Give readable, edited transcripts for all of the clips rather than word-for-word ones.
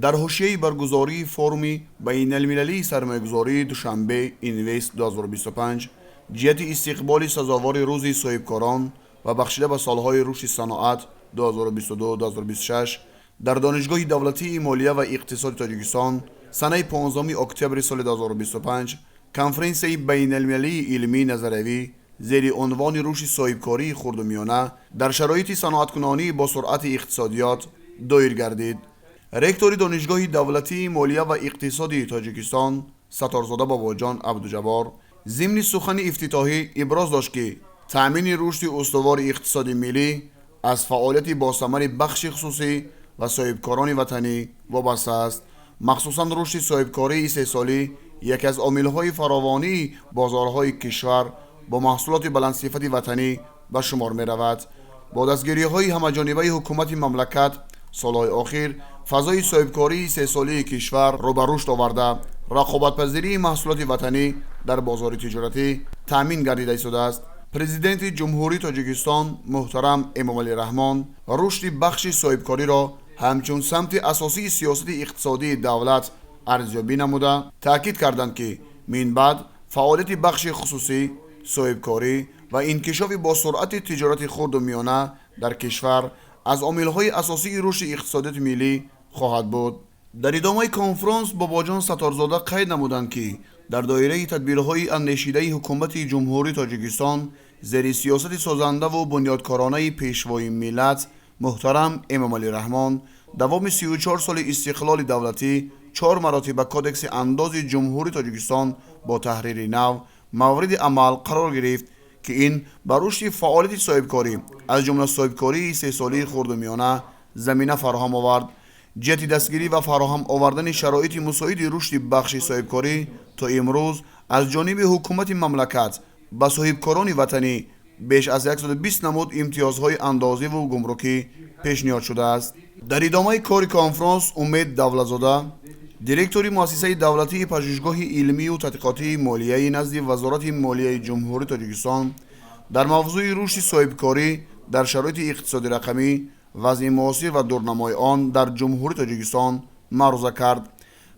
در حاشیه برگزاری فوروم بین المللی سرمایه‌گذاری دوشنبه اینوست 2025 جهت استقبال سزاوار روز صاحبکاران و بخشیده به سالهای رشد صنعت 2022-2026 در دانشگاه دولتی مالیه و اقتصاد تاجیکستان سنه 15 اکتبر سال 2025 کنفرانسی بین المللی علمی نظریوی زیر عنوان رشد صاحبکاری خرد و میانه در شرایط صنعت‌کنانی با سرعت اقتصادیات دایر گردید. رکتور دانشگاه دولتی مالیه و اقتصادی تاجیکستان ستارزاده باباجان عبدالجبار ضمن سخن افتتاحی ابراز داشت که تأمین رشد استوار اقتصادی ملی از فعالیت با ثمر بخش خصوصی و صاحبکاران وطنی وابسته است. مخصوصا رشد صاحبکاری 3 ساله یکی از عامل‌های فراوانی بازارهای کشور با محصولات بلندصفت وطنی به شمار می‌رود. با دستگیری‌های همه‌جانبه حکومت مملکت سالهای آخر فضای صاحبکاری 3 ساله کشور را به رشد آورده، رقابت‌پذیری محصولات وطنی در بازار تجارتی تأمین گردیده شده است. پرزیدنت جمهوری تاجیکستان محترم امامعلی رحمان رشد بخش صاحبکاری را همچون سمت اساسی سیاست اقتصادی دولت ارزیابی نموده تاکید کردند که من بعد فعالیت بخش خصوصی، صاحبکاری و انکشاف با سرعت تجارت خرد و میانه در کشور از عامل‌های اساسی رشد اقتصادی ملی خواهد بود. در ادامه کنفرانس باباجان ستارزاده قید نمودند که در دایره تدبیرهای اندیشیده حکومت جمهوری تاجیکستان زیر سیاست سازنده و بنیادکارانه پیشوای ملت محترم امامعلی رحمان دوام 34 سال استقلال دولتی 4 مراتب کودکس انداز جمهوری تاجیکستان با تحریر نو مورد عمل قرار گرفت که این بر رشد فعالیت صاحبکاری از جمله صاحبکاری 3 ساله خرد و میانه زمینه فراهم آورد. جهت دستگیری و فراهم آوردن شرایط مساعد رشد بخش صاحبکاری تا امروز از جانب حکومت مملکت به صاحبکاران وطنی بیش از 120 نمود امتیازهای اندازی و گمرکی پیشنهاد شده است. در ادامه کار کنفرانس امید دولتزاده دیرکتور مؤسسه دولتی پژوهشگاه علمی و تحقیقاتی مالیه نزد وزارت مالیه جمهوری تاجیکستان در موضوع رشد صاحبکاری در شرایط اقتصادی رقمی وضع معاصر و دورنمای آن در جمهوری تاجیکستان معروضه کرد.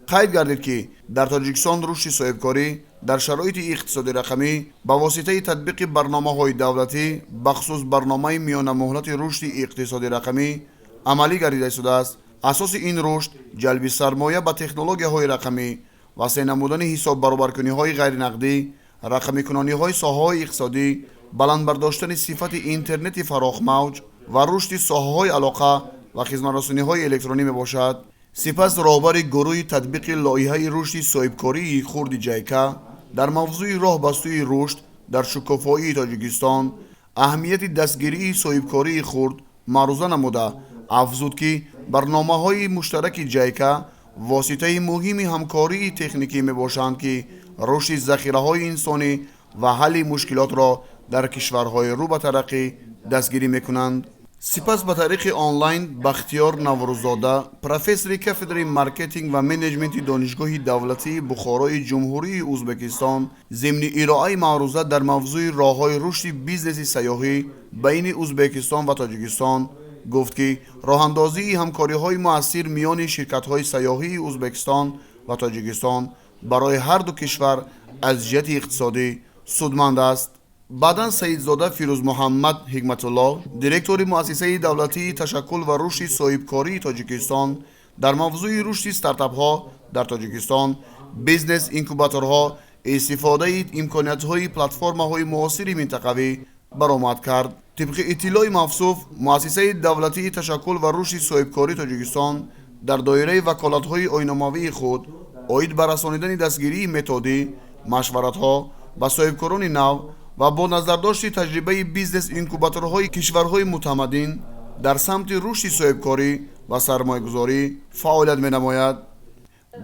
قید گردید که در تاجیکستان رشد صاحبکاری در شرایط اقتصادی رقمی با واسطه تطبیق برنامه‌های دولتی بخصوص برنامه میانه مهلت رشد اقتصادی رقمی عملی گردیده شده است. اساس این رشد جلب سرمایه به تکنولوژی‌های رقمی، وسیع نمودن حساب برابرکنی‌های غیر نقدی، رقمی کنانی‌های ساحه‌های اقتصادی، بلند برداشتن صفت اینترنت فراخ موج و رشد ساحه‌های علاقه و خدمت‌رسانی‌های الکترونی میباشد. سپس راهبر گروه تطبیق لایحه رشد صاحبکاری خرد جیکا در موضوع راهبسته رشد در شکوفایی تاجیکستان اهمیت دستگیری صاحبکاری خرد معروضه نموده افزود که برنامه‌های مشترک جیکا واسطه مهم همکاری تکنیکی میباشند که رشد ذخیره‌های انسانی و حل مشکلات را در کشورهای رو به ترقی دستگیری میکنند. سپس به طریق آنلاین بختیار نوروزاده پروفسور کافدرای مارکتینگ و منیجمنت دانشگاه دولتی بخارای جمهوری ازبکستان ضمن ارائه معروضه در موضوع راه‌های رشد بیزنس سیاحی بین ازبکستان و تاجیکستان گفت که راه‌اندازی همکاری‌های مؤثر میان شرکت‌های سیاحی ازبکستان و تاجیکستان برای هر دو کشور از جهت اقتصادی سودمند است. بعداً سیدزاده فیروز محمد حکمت الله دیرکتور مؤسسه دولتی تشکل و رشد صاحبکاری تاجیکستان در موضوع رشد استارتاپ‌ها در تاجیکستان، بیزنس اینکوباتورها، استفاده امکانیت‌های پلتفرم‌های معاصر منطقوی برآمد کرد. طبق اطلاع موصوف مؤسسه دولتی تشکل و رشد صاحبکاری تاجیکستان در دایره وکالت‌های آیین‌نامه‌ای خود عاید به رسانیدن دستگیری متدی مشورت‌ها با صاحبکاران نو و با نظرداشت تجربه بیزنس اینکوباتورهای کشورهای متمدن در سمت رشد صاحبکاری و سرمایه‌گذاری فعالیت می‌نماید.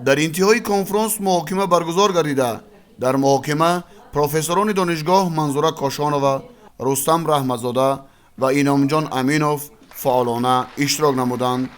در انتهای کنفرانس محاکمه برگزار گردیده در محاکمه پروفسوران دانشگاه منظوره کاشانова، رستم رحمتزاده و اینامجان امینوف فعالانه اشتراک نمودند.